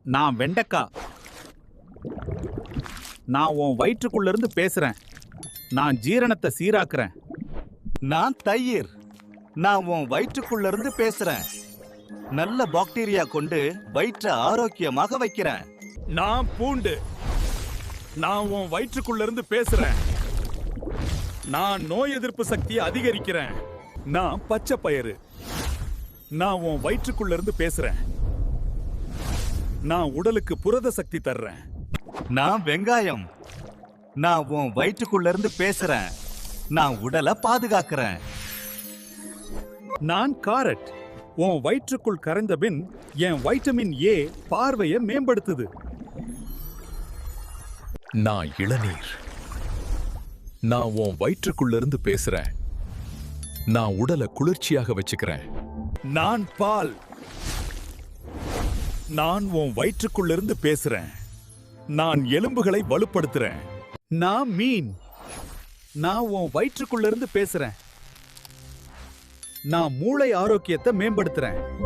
நான் வெண்டக்கா. நான் உன் வயிற்றுக்குள்ள இருந்து பேசுறேன். நான் ஜீரணத்தை சீராக்குறேன். நான் தயிர். நான் உன் வயிற்றுக்குள்ள இருந்து பேசுறேன். நல்ல பாக்டீரியா கொண்டு வயிற்றை ஆரோக்கியமாக வைக்கிறேன். நான் பூண்டு. நான் உன் வயிற்றுக்குள்ள இருந்து பேசுறேன். நான் நோய் எதிர்ப்பு சக்தியை அதிகரிக்கிறேன். நான் பச்சை பயிறு. நான் உன் வயிற்றுக்குள்ள இருந்து பேசுறேன். நான் உடலுக்கு புரத சக்தி தர்றேன். நான் வெங்காயம். நான் உன் வயிற்றுக்குள்ள இருந்து பேசுறேன். நான் உடலை பாதுகாக்கிறேன். நான் காரட். உன் வயிற்றுக்குள் கரைந்த பின் என் வைட்டமின் ஏ பார்வையை மேம்படுத்துது. நான் இளநீர். நான் உன் வயிற்றுக்குள்ள இருந்து பேசுறேன். நான் உடலை குளிர்ச்சியாக வச்சுக்கிறேன். நான் பால். நான் உன் வயிற்றுக்குள்ள இருந்து பேசுறேன். நான் எலும்புகளை வலுப்படுத்துறேன். நான் மீன். நான் உன் வயிற்றுக்குள்ள இருந்து பேசுறேன். நான் மூளை ஆரோக்கியத்தை மேம்படுத்துறேன்.